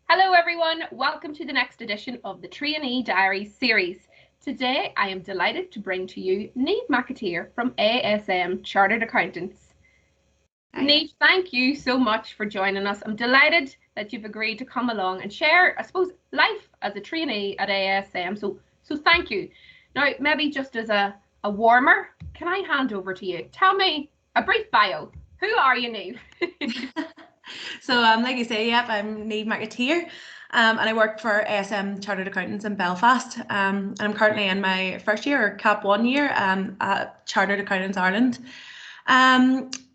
Hello everyone, welcome to the next edition of the Trainee Diaries series. Today I am delighted to bring to you Niamh McAteer from ASM Chartered Accountants. Niamh, thank you so much for joining us. I'm delighted that you've agreed to come along and share, I suppose, life as a trainee at ASM. So thank you. Now, maybe just as a warmer, can I hand over to you? Tell me a brief bio. Who are you, Niamh? So, like you say, yep, I'm Niamh McAteer, and I work for ASM Chartered Accountants in Belfast. And I'm currently in my first year, or CAP 1 year, at Chartered Accountants Ireland.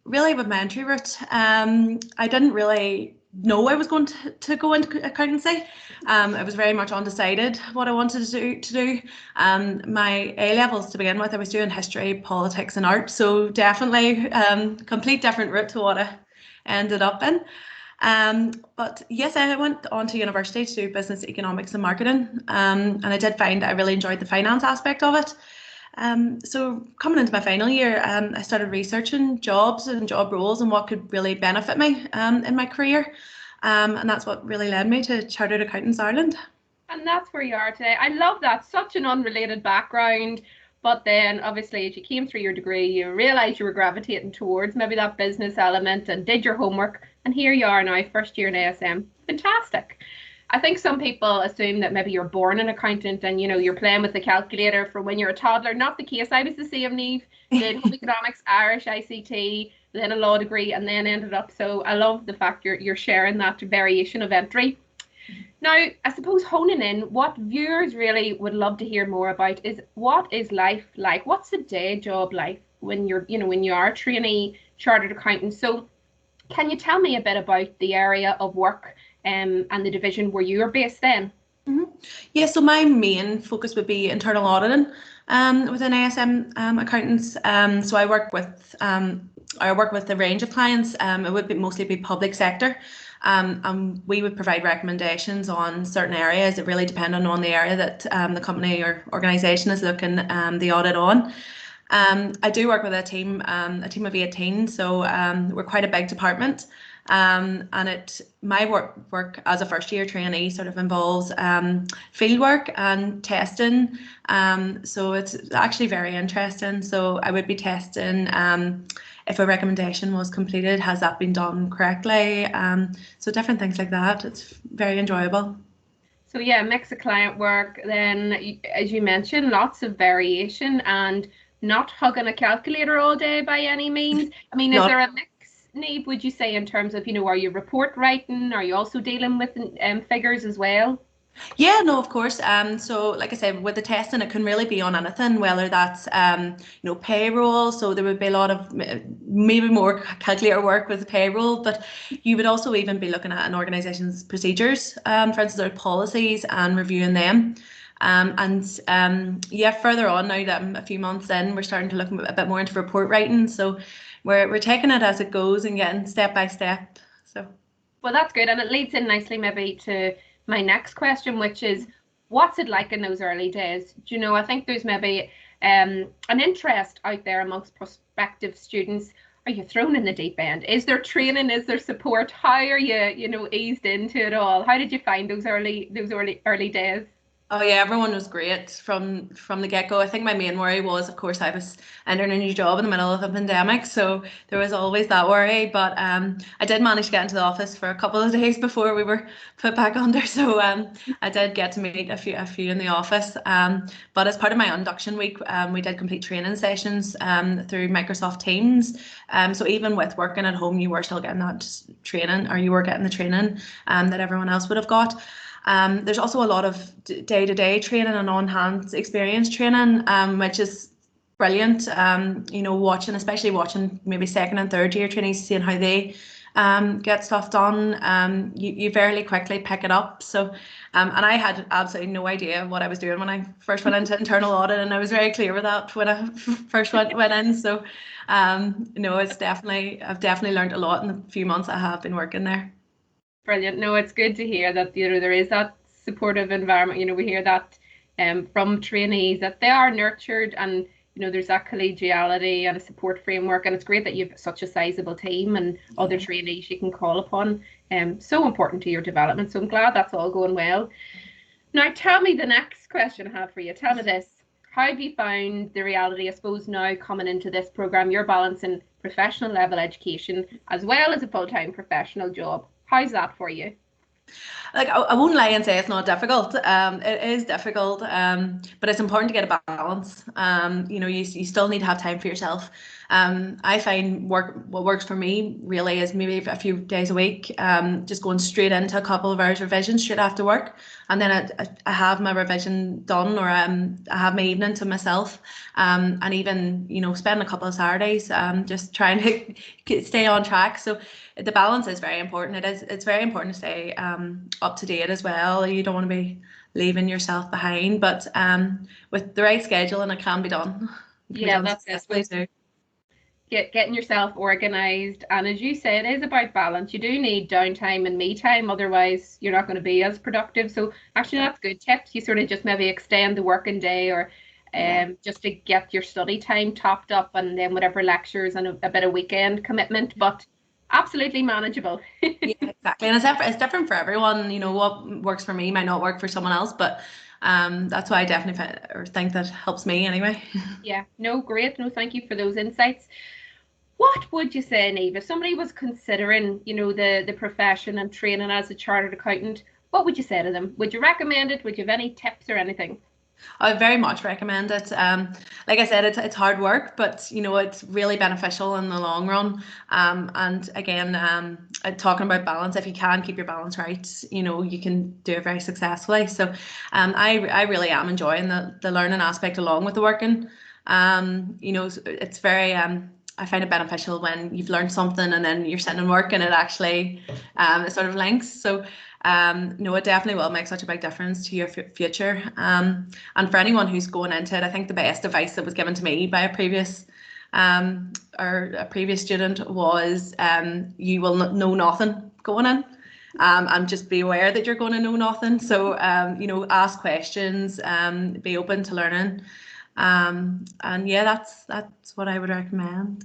Really, with my entry route, I didn't really know I was going to go into accountancy. I was very much undecided what I wanted to do. My A levels to begin with, I was doing history, politics, and art, so definitely complete different route to what I ended up in. But yes, I went on to university to do business economics and marketing, and I did find I really enjoyed the finance aspect of it. So coming into my final year, I started researching jobs and job roles and what could really benefit me in my career, and that's what really led me to Chartered Accountants Ireland. And that's where you are today. I love that. Such an unrelated background. But then obviously as you came through your degree, you realized you were gravitating towards maybe that business element and did your homework. And here you are now, first year in ASM. Fantastic. I think some people assume that maybe you're born an accountant and you're playing with the calculator from when you're a toddler. Not the case. I was the same, Niamh. Did home economics, Irish, ICT, then a law degree, and then ended up. So I love the fact you're sharing that variation of entry. Now, I suppose honing in, what viewers really would love to hear more about is what is life like? What's the day job like when when you are a trainee chartered accountant? So can you tell me a bit about the area of work and the division where you are based then? Yeah, so my main focus would be internal auditing within ASM accountants. So I work with a range of clients. It would mostly be public sector. And we would provide recommendations on certain areas that really depend on the area that the company or organisation is looking the audit on. I do work with a team of 18, so we're quite a big department. And my work as a first year trainee sort of involves field work and testing. So it's actually very interesting. So I would be testing if a recommendation was completed, has that been done correctly? So different things like that. It's very enjoyable. So yeah, mix of client work. Then, as you mentioned, lots of variation and not hugging a calculator all day by any means. I mean, is Not there a mix, Niamh, would you say, in terms of, are you report writing? Are you also dealing with figures as well? Yeah, no, of course. So like I said, with the testing, it can really be on anything, whether that's payroll. So there would be a lot of maybe more calculator work with the payroll, but you would also even be looking at an organisation's procedures, for instance, their policies and reviewing them. Yeah, further on now that I'm a few months in, we're starting to look a bit more into report writing. So we're taking it as it goes and getting step by step. So. Well, that's good. And it leads in nicely maybe to my next question, which is what's it like in those early days? Do you know, I think there's maybe an interest out there amongst prospective students. Are you thrown in the deep end? Is there training? Is there support? How are you, eased into it all? How did you find those early days? Oh yeah, everyone was great from the get-go. I think my main worry was, of course, I was entering a new job in the middle of a pandemic, so there was always that worry. But I did manage to get into the office for a couple of days before we were put back under. So I did get to meet a few in the office. But as part of my induction week, we did complete training sessions through Microsoft Teams. So even with working at home, you were still getting that training, or you were getting the training that everyone else would have got. There's also a lot of day-to-day training and on-hand experience training, which is brilliant. Especially watching maybe second and third year trainees, seeing how they get stuff done. You fairly quickly pick it up. So, and I had absolutely no idea what I was doing when I first went into internal audit, and I was very clear with that when I first went in. So, I've definitely learned a lot in the few months I have been working there. Brilliant. No, it's good to hear that there is that supportive environment. We hear that from trainees that they are nurtured and there's that collegiality and a support framework, and it's great that you've such a sizable team and other trainees you can call upon So important to your development. So I'm glad that's all going well. Now, tell me the next question I have for you. Tell me this. How have you found the reality, I suppose, now coming into this program, you're balancing professional level education as well as a full-time professional job? How's that for you? Like, I won't lie and say it's not difficult. It is difficult, but it's important to get a balance. You still need to have time for yourself. I find what works for me really is maybe a few days a week, just going straight into a couple of hours revision straight after work, and then I have my revision done, or I have my evening to myself, and even spend a couple of Saturdays just trying to stay on track. So the balance is very important. It's very important to stay up to date as well. You don't want to be leaving yourself behind, but with the right schedule, and it can be done. Yeah, that's it. Getting yourself organized, and as you say, it is about balance. You do need downtime and me time, otherwise you're not going to be as productive. So actually that's good tips. You sort of just maybe extend the working day, or just to get your study time topped up, and then whatever lectures and a bit of weekend commitment, but absolutely manageable. Yeah, exactly. And it's different for everyone. What works for me might not work for someone else, but that's why I definitely think that helps me anyway. Yeah, no, great. No, thank you for those insights. What would you say, Niamh, if somebody was considering, the profession and training as a chartered accountant, what would you say to them? Would you recommend it? Would you have any tips or anything? I very much recommend it. Like I said, it's hard work, but it's really beneficial in the long run. And again, talking about balance, if you can keep your balance right, you can do it very successfully. So, I really am enjoying the learning aspect along with the working. It's very I find it beneficial when you've learned something and then you're sitting and work and it actually it sort of links. So it definitely will make such a big difference to your future. And for anyone who's going into it, I think the best advice that was given to me by a previous student was you will know nothing going in. And just be aware that you're going to know nothing. So ask questions, be open to learning. And yeah, that's what I would recommend.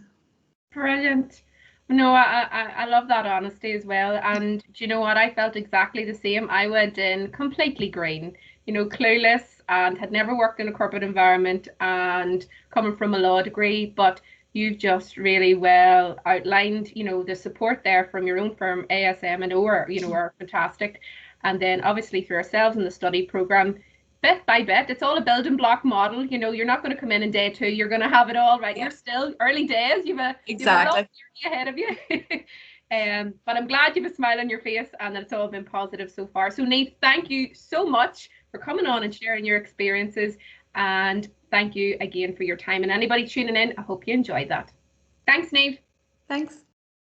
Brilliant. No, I love that honesty as well. And do you know what? I felt exactly the same. I went in completely green, clueless, and had never worked in a corporate environment and coming from a law degree. But you've just really well outlined, the support there from your own firm, ASM and OR, are fantastic. And then obviously for ourselves in the study program, bit by bit, it's all a building block model. You're not going to come in day 2, you're going to have it all right. Yeah. You're still early days. You've a long journey ahead of you. But I'm glad you have a smile on your face and that it's all been positive so far. So Niamh, thank you so much for coming on and sharing your experiences, and thank you again for your time. And anybody tuning in, I hope you enjoyed that. Thanks, Niamh. Thanks.